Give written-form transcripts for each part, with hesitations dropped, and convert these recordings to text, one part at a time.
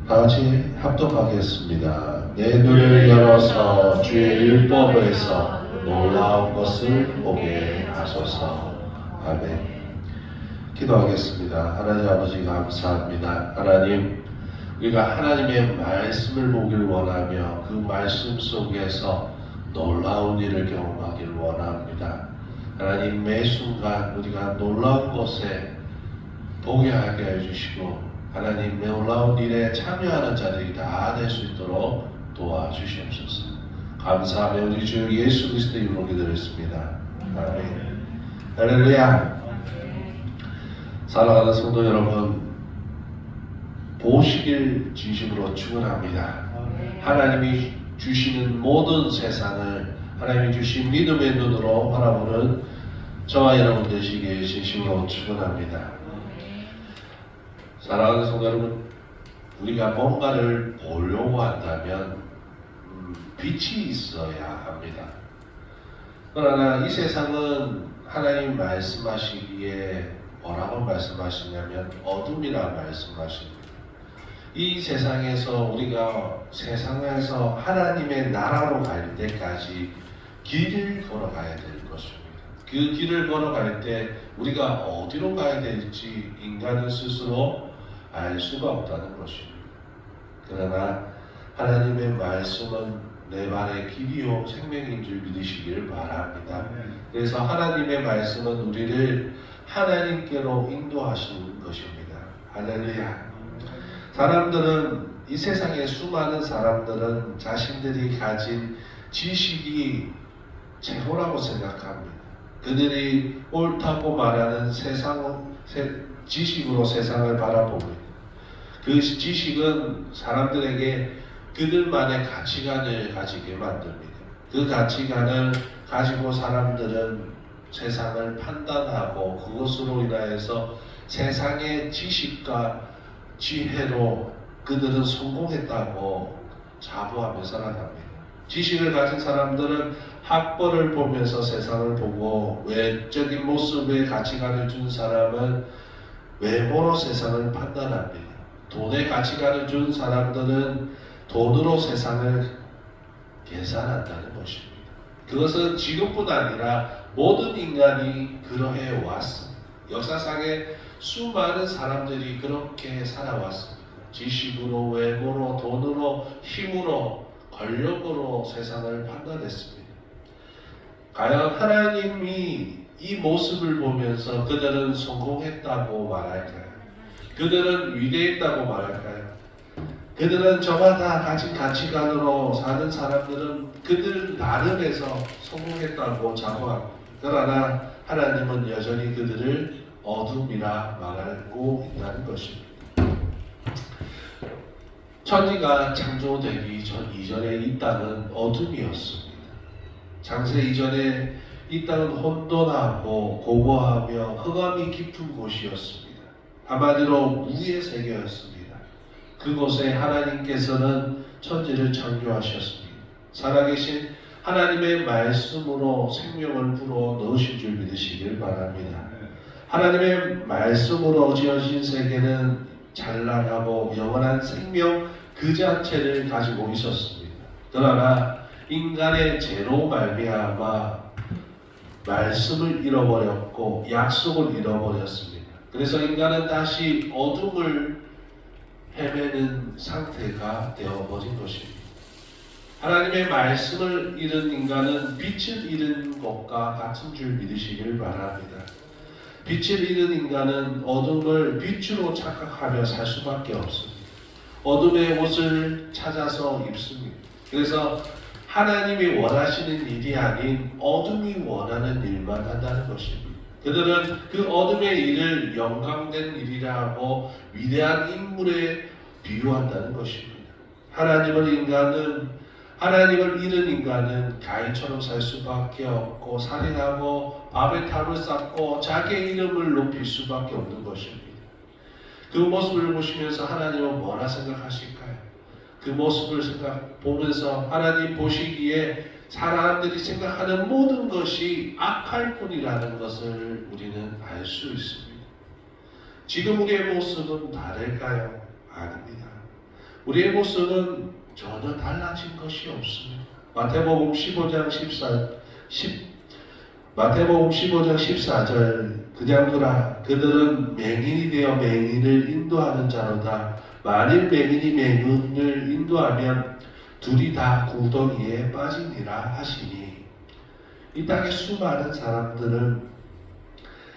다 같이 합독하겠습니다. 내 눈을 열어서 주의 율법에서 놀라운 것을 보게 하소서. 아멘. 기도하겠습니다. 하나님 아버지 감사합니다. 하나님, 우리가 하나님의 말씀을 보길 원하며 그 말씀 속에서 놀라운 일을 경험하길 원합니다. 하나님, 매 순간 우리가 놀라운 것에 보게 하게 해주시고 하나님 놀라운 일에 참여하는 자들이 다 될 수 있도록 도와주시옵소서. 감사하며 우리 주 예수 그리스도의 이름으로 기도했습니다. 아멘. 할렐루야. 사랑하는 성도 여러분, 보시길 진심으로 축원합니다. 하나님이 주시는 모든 세상을 하나님이 주신 믿음의 눈으로 바라보는 저와 여러분 되시길 진심으로 축원합니다. 사랑하는 성도 여러분, 우리가 뭔가를 보려고 한다면 빛이 있어야 합니다. 그러나 이 세상은 하나님 말씀하시기에 뭐라고 말씀하시냐면 어둠이라 말씀하십니다. 이 세상에서 우리가 세상에서 하나님의 나라로 갈 때까지 길을 걸어가야 될 것입니다. 그 길을 걸어갈 때 우리가 어디로 가야 될지 인간은 스스로 알 수가 없다는 것입니다. 그러나 하나님의 말씀은 내 발의 길이요 생명인 줄 믿으시기를 바랍니다. 그래서 하나님의 말씀은 우리를 하나님께로 인도하시는 것입니다. 할렐루야. 사람들은 이 세상의 수많은 사람들은 자신들이 가진 지식이 최고라고 생각합니다. 그들이 옳다고 말하는 지식으로 세상을 바라봅니다. 그 지식은 사람들에게 그들만의 가치관을 가지게 만듭니다. 그 가치관을 가지고 사람들은 세상을 판단하고 그것으로 인하여서 세상의 지식과 지혜로 그들은 성공했다고 자부하며 살아갑니다. 지식을 가진 사람들은 학벌을 보면서 세상을 보고 외적인 모습의 가치관을 준 사람은 외모로 세상을 판단합니다. 돈의 가치관을 준 사람들은 돈으로 세상을 계산한다는 것입니다. 그것은 지금뿐 아니라 모든 인간이 그러해 왔습니다. 역사상에 수많은 사람들이 그렇게 살아왔습니다. 지식으로, 외모로, 돈으로, 힘으로, 권력으로 세상을 판단했습니다. 과연 하나님이 이 모습을 보면서 그들은 성공했다고 말할까요? 그들은 위대했다고 말할까요? 그들은 저마다 가진 가치관으로 사는 사람들은 그들 나름에서 성공했다고 자부합니다. 그러나 하나님은 여전히 그들을 어둠이라 말하고 있다는 것입니다. 천지가 창조되기 전 이전에 이 땅은 어둠이었습니다. 창세 이전에 이 땅은 혼돈하고 고고하며 흑암이 깊은 곳이었습니다. 한마디로 무의 세계였습니다. 그곳에 하나님께서는 천지를 창조하셨습니다. 살아계신 하나님의 말씀으로 생명을 불어 넣으신 줄 믿으시길 바랍니다. 하나님의 말씀으로 지어진 세계는 찬란하고 영원한 생명 그 자체를 가지고 있었습니다. 그러나 인간의 죄로 말미암아 말씀을 잃어버렸고 약속을 잃어버렸습니다. 그래서 인간은 다시 어둠을 헤매는 상태가 되어버린 것입니다. 하나님의 말씀을 잃은 인간은 빛을 잃은 것과 같은 줄 믿으시길 바랍니다. 빛을 잃은 인간은 어둠을 빛으로 착각하며 살 수밖에 없습니다. 어둠의 옷을 찾아서 입습니다. 그래서 하나님이 원하시는 일이 아닌 어둠이 원하는 일만 한다는 것입니다. 그들은 그 어둠의 일을 영광된 일이라고 위대한 인물에 비유한다는 것입니다. 하나님을 잃은 인간은 가인처럼 살 수밖에 없고 살인하고 밥에 탑을 쌓고 자기의 이름을 높일 수밖에 없는 것입니다. 그 모습을 보시면서 하나님은 뭐라 생각하실까요? 그 모습을 보면서 하나님 보시기에 사람들이 생각하는 모든 것이 악할 뿐이라는 것을 우리는 알 수 있습니다. 지금 우리의 모습은 다를까요? 아닙니다. 우리의 모습은 전혀 달라진 것이 없습니다. 마태복음 15장 14절 그냥 두라 그들은 맹인이 되어 맹인을 인도하는 자로다. 만일 맹인이 맹인을 인도하면 둘이 다 구덩이에 빠지니라 하시니 이 땅에 수많은 사람들은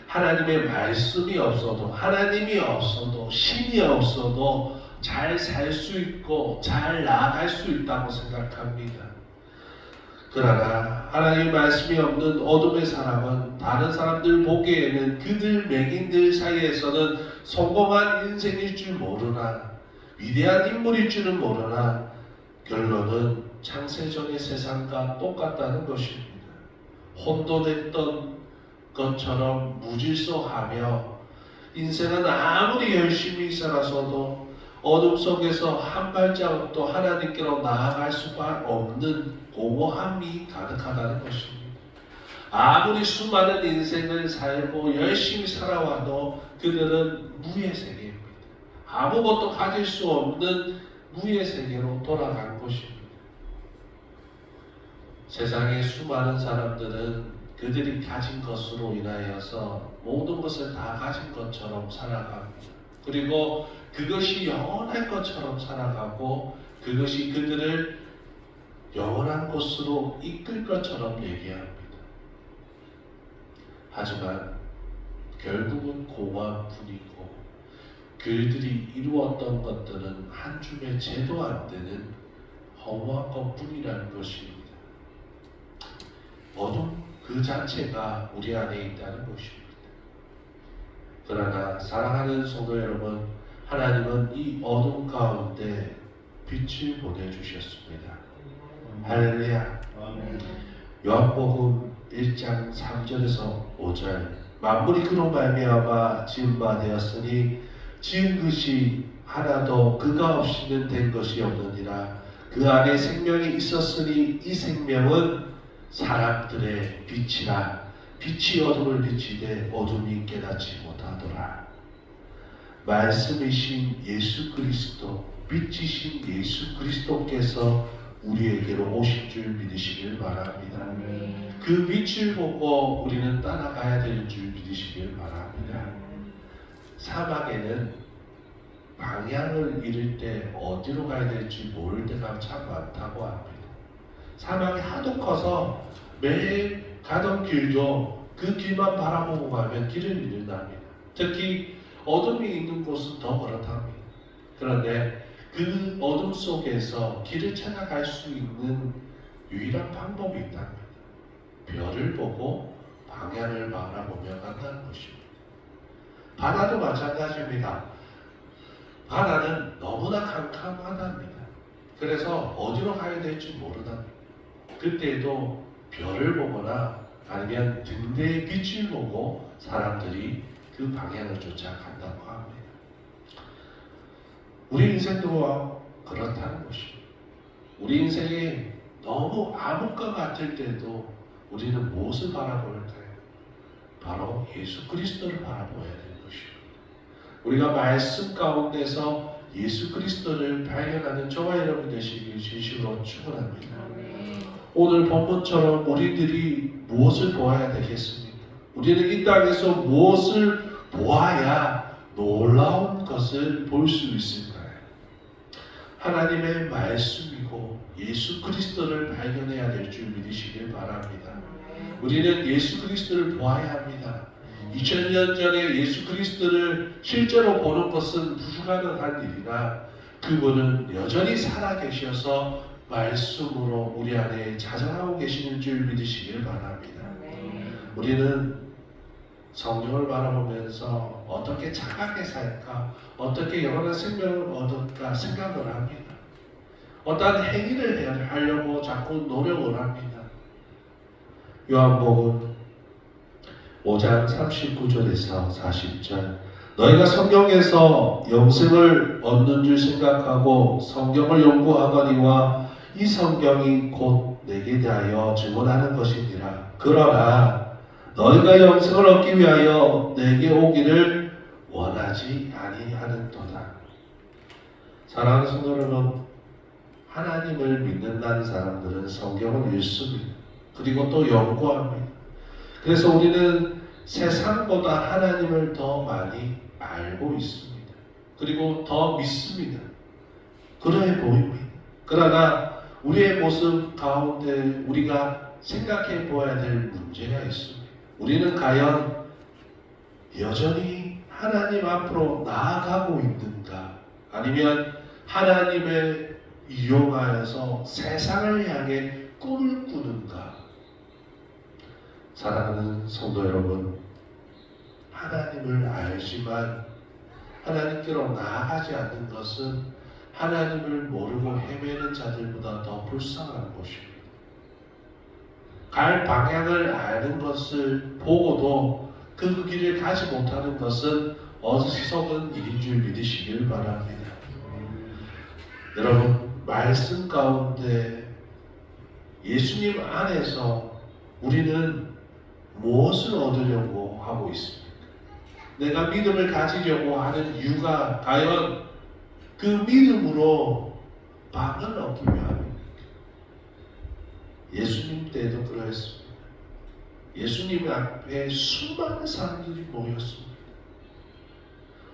하나님의 말씀이 없어도 하나님이 없어도 신이 없어도 잘 살 수 있고 잘 나아갈 수 있다고 생각합니다. 그러나 하나님의 말씀이 없는 어둠의 사람은 다른 사람들 보기에는 그들 맹인들 사이에서는 성공한 인생일 줄 모르나 위대한 인물일 줄은 모르나 결론은 창세전의 세상과 똑같다는 것입니다. 혼돈했던 것처럼 무질서하며 인생은 아무리 열심히 살아서도 어둠 속에서 한 발자국도 하나님께로 나아갈 수밖에 없는 공허함이 가득하다는 것입니다. 아무리 수많은 인생을 살고 열심히 살아와도 그들은 무의 세계입니다. 아무것도 가질 수 없는 무의 세계로 돌아간 것입니다. 세상의 수많은 사람들은 그들이 가진 것으로 인하여서 모든 것을 다 가진 것처럼 살아갑니다. 그리고 그것이 영원할 것처럼 살아가고 그것이 그들을 영원한 곳으로 이끌 것처럼 얘기합니다. 하지만 결국은 공허뿐이고 그들이 이루었던 것들은 한 줌의 재도 안 되는 허무한 것뿐이라는 것입니다. 어둠 그 자체가 우리 안에 있다는 것입니다. 그러나 사랑하는 성도 여러분, 하나님은 이 어둠 가운데 빛을 보내주셨습니다. 할렐루야. 요한복음 1장 3절에서 5절 만물이 그로 말미암아 지은 바 되었으니 지은 것이 하나도 그가 없이는 된 것이 없느니라. 그 안에 생명이 있었으니 이 생명은 사람들의 빛이라. 빛이 어둠을 비치되 어둠이 깨닫지 못하더라. 말씀이신 예수 그리스도, 빛이신 예수 그리스도께서 우리에게로 오신 줄 믿으시길 바랍니다. 그 빛을 보고 우리는 따라가야 될 줄 믿으시길 바랍니다. 사막에는 방향을 잃을 때 어디로 가야 될지 모를 때가 참 많다고 합니다. 사막이 하도 커서 매일 가던 길도 그 길만 바라보고 가면 길을 잃는답니다. 특히 어둠이 있는 곳은 더 그렇답니다. 그런데 그 어둠 속에서 길을 찾아갈 수 있는 유일한 방법이 있답니다. 별을 보고 방향을 바라보며 간다는 것입니다. 바다도 마찬가지입니다. 바다는 너무나 캄캄하답니다. 그래서 어디로 가야 될지 모르답니다. 그때도 별을 보거나 아니면 등대의 빛을 보고 사람들이 그 방향을 쫓아간다고 합니다. 우리 인생도 그렇다는 것입니다. 우리 인생이 너무 암흑과 같을 때도 우리는 무엇을 바라볼까요? 바로 예수 그리스도를 바라보아야 되는 것입니다. 우리가 말씀 가운데서 예수 그리스도를 발견하는 저와 여러분 되시길 진심으로 축원합니다. 오늘 본문처럼 우리들이 무엇을 보아야 되겠습니까? 우리는 이 땅에서 무엇을 보아야 놀라운 것을 볼 수 있을까요? 하나님의 말씀이고 예수 그리스도를 발견해야 될 줄 믿으시길 바랍니다. 우리는 예수 그리스도를 보아야 합니다. 2000년 전에 예수 그리스도를 실제로 보는 것은 불가능한 일이나 그분은 여전히 살아계셔서 말씀으로 우리 안에 자정하고 계시는 줄 믿으시길 바랍니다. 우리는 성경을 바라보면서 어떻게 착하게 살까, 어떻게 영원한 생명을 얻을까 생각을 합니다. 어떠한 행위를 하려고 자꾸 노력을 합니다. 요한복음 5장 39절에서 40절 너희가 성경에서 영생을 얻는 줄 생각하고 성경을 연구하거니와 이 성경이 곧 내게 대하여 증언하는 것이니라. 그러나 너희가 영생을 얻기 위하여 내게 오기를 원하지 아니하는도다. 사랑하는 성도 여러분, 하나님을 믿는다는 사람들은 성경을 읽습니다. 그리고 또 연구합니다. 그래서 우리는 세상보다 하나님을 더 많이 알고 있습니다. 그리고 더 믿습니다. 그래 보입니다. 그러나 우리의 모습 가운데 우리가 생각해 보아야 될 문제가 있습니다. 우리는 과연 여전히 하나님 앞으로 나아가고 있는가? 아니면 하나님을 이용하여서 세상을 향해 꿈을 꾸는가? 사랑하는 성도 여러분, 하나님을 알지만 하나님께로 나아가지 않는 것은 하나님을 모르고 헤매는 자들보다 더 불쌍한 것입니다. 갈 방향을 아는 것을 보고도 그 길을 가지 못하는 것은 어리석은 일인 줄 믿으시길 바랍니다. 여러분, 말씀 가운데 예수님 안에서 우리는 무엇을 얻으려고 하고 있습니까? 내가 믿음을 가지려고 하는 이유가 과연 그 믿음으로 방을 얻기며 합니까? 예수님 때도 그러했습니다. 예수님 앞에 수많은 사람들이 모였습니다.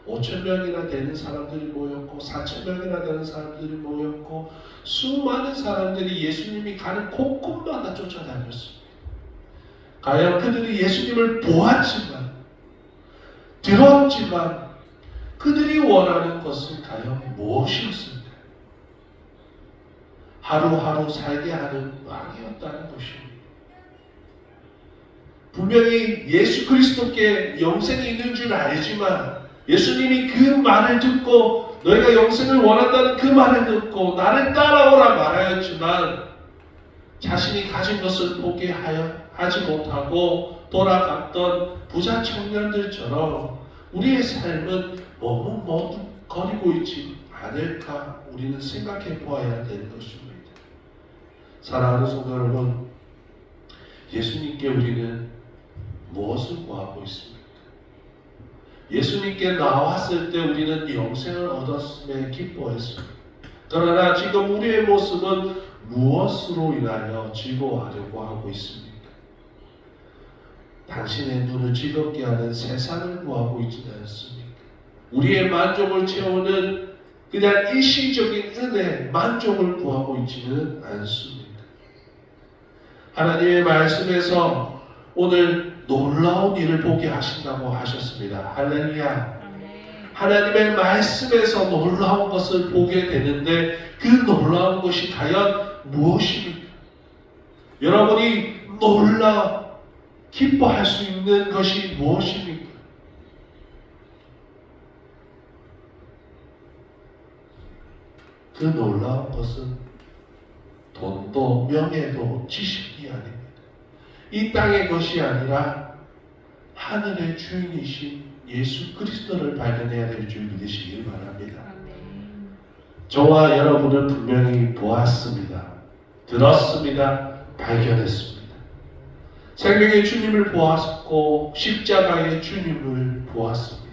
5,000명이나 되는 사람들이 모였고 4,000명이나 되는 사람들이 모였고 수많은 사람들이 예수님이 가는 곳곳마다 쫓아다녔습니다. 과연 그들이 예수님을 보았지만 들었지만 그들이 원하는 것은 과연 무엇이었습니까? 하루하루 살게 하는 왕이었다는 것입니다. 분명히 예수 그리스도께 영생이 있는 줄 알지만 예수님이 그 말을 듣고 너희가 영생을 원한다는 그 말을 듣고 나를 따라오라 말하였지만 자신이 가진 것을 포기하지 못하고 돌아갔던 부자 청년들처럼 우리의 삶은 머뭇거리고 있지 않을까 우리는 생각해 보아야 되는 것입니다. 사랑하는 성도 여러분, 예수님께 우리는 무엇을 구하고 있습니까? 예수님께 나왔을 때 우리는 영생을 얻었음에 기뻐했습니다. 그러나 지금 우리의 모습은 무엇으로 인하여 즐거워하려고 하고 있습니까? 당신의 눈을 즐겁게 하는 세상을 구하고 있지는 않습니까? 우리의 만족을 채우는 그냥 일시적인 은혜, 만족을 구하고 있지는 않습니다. 하나님의 말씀에서 오늘 놀라운 일을 보게 하신다고 하셨습니다. 할렐루야. 하나님의 말씀에서 놀라운 것을 보게 되는데 그 놀라운 것이 과연 무엇입니까? 여러분이 기뻐할 수 있는 것이 무엇입니까? 그 놀라운 것은 돈도 명예도 지식이 아닙니다. 이 땅의 것이 아니라 하늘의 주인이신 예수 그리스도를 발견해야 될 줄 믿으시길 바랍니다. 저와 여러분은 분명히 보았습니다. 들었습니다. 발견했습니다. 생명의 주님을 보았고 십자가의 주님을 보았습니다.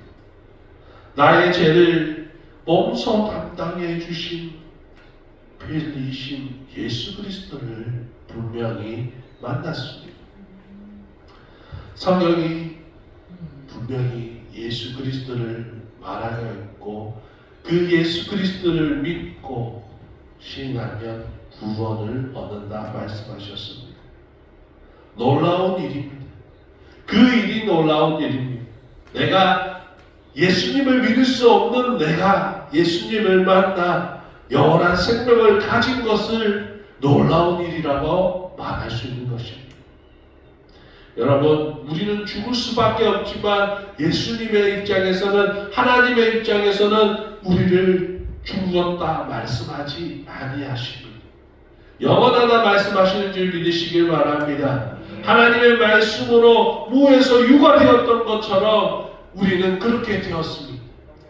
나의 죄를 몸소 담당해 주신 편리신 예수 그리스도를 분명히 만났습니다. 성경이 분명히 예수 그리스도를 말하여 있고 그 예수 그리스도를 믿고 신하면 구원을 얻는다 말씀하셨습니다. 놀라운 일입니다. 그 일이 놀라운 일입니다. 내가 예수님을 믿을 수 없는 내가 예수님을 만나 영원한 생명을 가진 것을 놀라운 일이라고 말할 수 있는 것입니다. 여러분, 우리는 죽을 수밖에 없지만 예수님의 입장에서는, 하나님의 입장에서는 우리를 죽었다 말씀하지 아니하십니다. 영원하다 말씀하시는 줄 믿으시길 바랍니다. 하나님의 말씀으로 무에서 유가 되었던 것처럼 우리는 그렇게 되었습니다.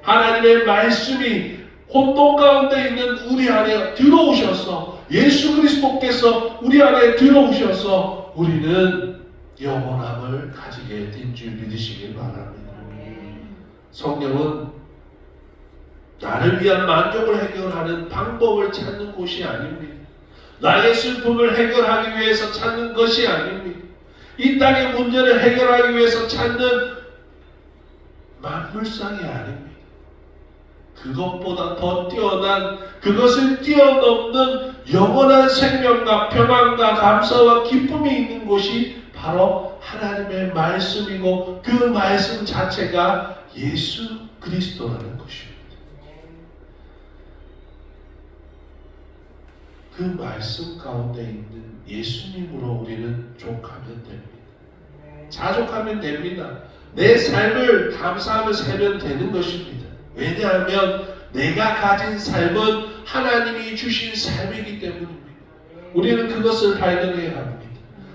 하나님의 말씀이 혼돈 가운데 있는 우리 안에 들어오셔서 예수 그리스도께서 우리 안에 들어오셔서 우리는 영원함을 가지게 된 줄 믿으시길 바랍니다. 성령은 나를 위한 만족을 해결하는 방법을 찾는 곳이 아닙니다. 나의 슬픔을 해결하기 위해서 찾는 것이 아닙니다. 이 땅의 문제를 해결하기 위해서 찾는 만물상이 아닙니다. 그것보다 더 뛰어난, 그것을 뛰어넘는 영원한 생명과 평안과 감사와 기쁨이 있는 곳이 바로 하나님의 말씀이고, 그 말씀 자체가 예수 그리스도라는 것입니다. 그 말씀 가운데 있는 예수님으로 우리는 족하면 됩니다. 자족하면 됩니다. 내 삶을 감사하며 살면 되는 것입니다. 왜냐하면 내가 가진 삶은 하나님이 주신 삶이기 때문입니다. 우리는 그것을 발견해야 합니다.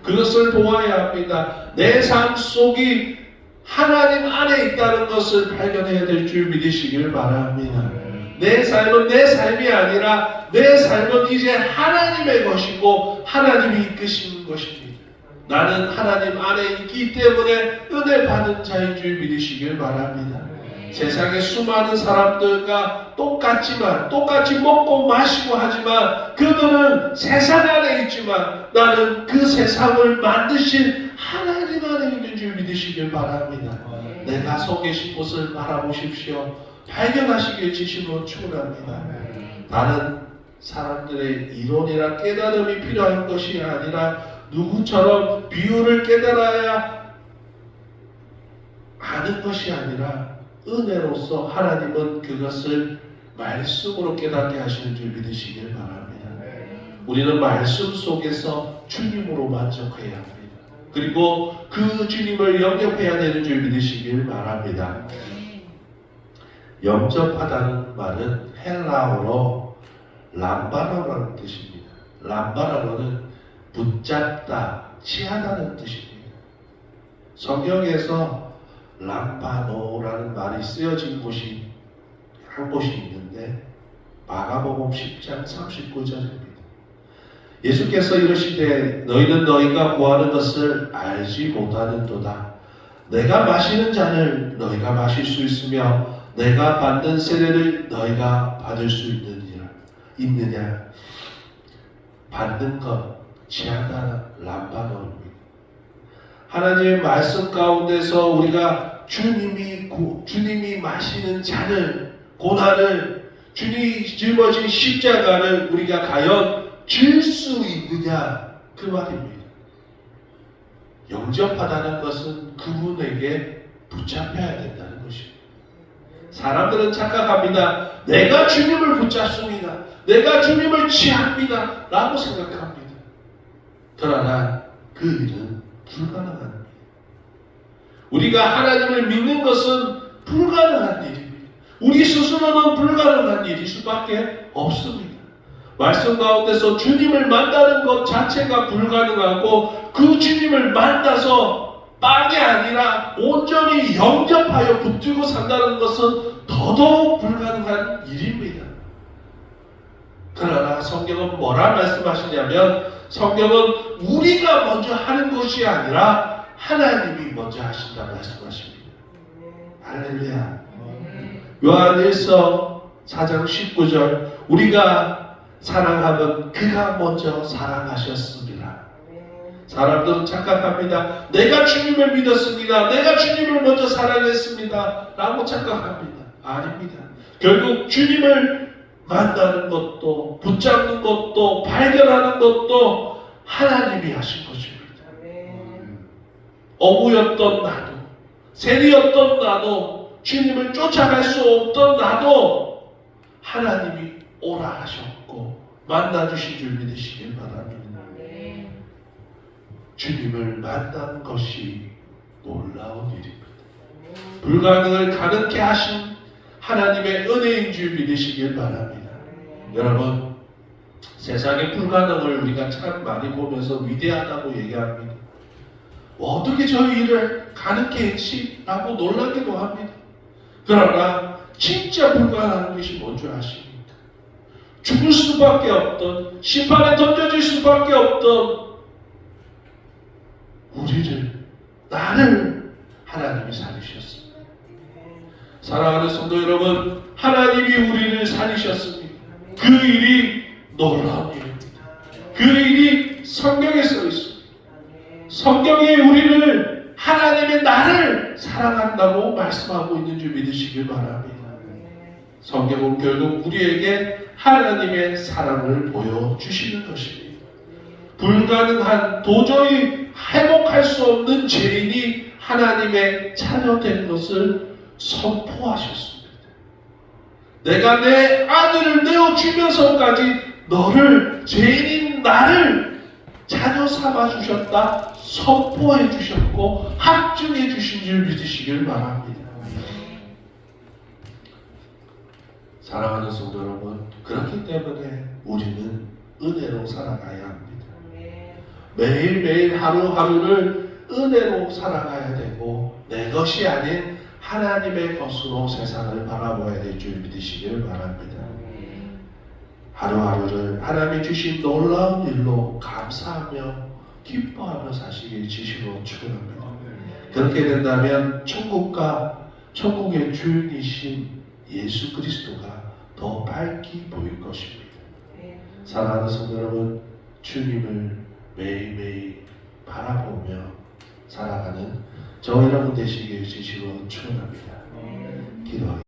그것을 보아야 합니다. 내 삶 속이 하나님 안에 있다는 것을 발견해야 될 줄 믿으시길 바랍니다. 내 삶은 내 삶이 아니라 내 삶은 이제 하나님의 것이고 하나님이 이끄시는 것입니다. 나는 하나님 안에 있기 때문에 은혜 받은 자인 줄 믿으시길 바랍니다. 세상에 수많은 사람들과 똑같이 먹고 마시고 하지만 그들은 세상 안에 있지만 나는 그 세상을 만드신 하나님 안에 있는 줄 믿으시길 바랍니다. 내가 서 계신 곳을 바라보십시오. 발견하시길 지심으로 축원합니다. 다른 사람들의 이론이나 깨달음이 필요한 것이 아니라 누구처럼 비유를 깨달아야 아는 것이 아니라 은혜로서 하나님은 그것을 말씀으로 깨닫게 하시는 줄 믿으시길 바랍니다. 우리는 말씀 속에서 주님으로 만족해야 합니다. 그리고 그 주님을 영접해야 되는 줄 믿으시길 바랍니다. 영접하다는 말은 헬라어로 람바노라는 뜻입니다. 람바노는 붙잡다, 취하다는 뜻입니다. 성경에서 람바노라는 말이 쓰여진 곳이 한 곳이 있는데 마가복음 10장 39절입니다. 예수께서 이르시되 너희는 너희가 구하는 것을 알지 못하는도다. 내가 마시는 잔을 너희가 마실 수 있으며 내가 받는 세례를 너희가 받을 수 있느냐. 받는 것, 취하다, 람바노입니다. 하나님의 말씀 가운데서 우리가 주님이 마시는 잔을, 고난을, 주님이 짊어진 십자가를 우리가 과연 질 수 있느냐, 그 말입니다. 영접하다는 것은 그분에게 붙잡혀야 된다는 것입니다. 사람들은 착각합니다. 내가 주님을 붙잡습니다. 내가 주님을 취합니다. 라고 생각합니다. 그러나 그 일은 불가능한 일입니다. 우리가 하나님을 믿는 것은 불가능한 일입니다. 우리 스스로는 불가능한 일일 수밖에 없습니다. 말씀 가운데서 주님을 만나는 것 자체가 불가능하고 그 주님을 만나서 빵이 아니라 온전히 영접하여 붙들고 산다는 것은 더더욱 불가능한 일입니다. 그러나 성경은 뭐라 말씀하시냐면 성경은 우리가 먼저 하는 것이 아니라 하나님이 먼저 하신다 말씀하십니다. 할렐루야. 요한 1서 4장 19절 우리가 사랑하면 그가 먼저 사랑하셨습니다. 사람들은 착각합니다. 내가 주님을 믿었습니다. 내가 주님을 먼저 사랑했습니다. 라고 착각합니다. 아닙니다. 결국 주님을 만나는 것도 붙잡는 것도 발견하는 것도 하나님이 하신 것입니다. 어부였던 나도 세리였던 나도 주님을 쫓아갈 수 없던 나도 하나님이 오라 하셨고 만나주신 줄 믿으시길 바랍니다. 주님을 만난 것이 놀라운 일입니다. 불가능을 가능케 하신 하나님의 은혜인 줄 믿으시길 바랍니다. 여러분, 세상의 불가능을 우리가 참 많이 보면서 위대하다고 얘기합니다. 어떻게 저 일을 가능케 했지? 라고 놀라기도 합니다. 그러나 진짜 불가능한 것이 뭔지 아십니까? 죽을 수밖에 없던, 심판에 던져질 수밖에 없던 나를 하나님이 살리셨습니다. 사랑하는 성도 여러분, 하나님이 우리를 살리셨습니다. 그 일이 놀라운 일입니다. 그 일이 성경에 써 있습니다. 성경에 우리를 하나님의 나를 사랑한다고 말씀하고 있는 줄 믿으시길 바랍니다. 성경은 결국 우리에게 하나님의 사랑을 보여주시는 것입니다. 불가능한 도저히 회복할 수 없는 죄인이 하나님의 자녀된 것을 선포하셨습니다. 내가 내 아들을 내어주면서까지 너를 죄인인 나를 자녀 삼아 주셨다 선포해 주셨고 확증해 주신 줄 믿으시길 바랍니다. 사랑하는 성도 여러분, 그렇기 때문에 우리는 은혜로 살아가야 합니다. 매일매일 하루하루를 은혜로 살아가야 되고 내 것이 아닌 하나님의 것으로 세상을 바라봐야 될 줄 믿으시길 바랍니다. 하루하루를 하나님이 주신 놀라운 일로 감사하며 기뻐하며 사시길 진심으로 축원합니다. 그렇게 된다면 천국의 주인이신 예수 그리스도가 더 밝게 보일 것입니다. 사랑하는 성도 여러분, 주님을 매일매일 바라보며 살아가는 저와 여러분 되시길 진심으로 축원합니다. 기도하겠습니다.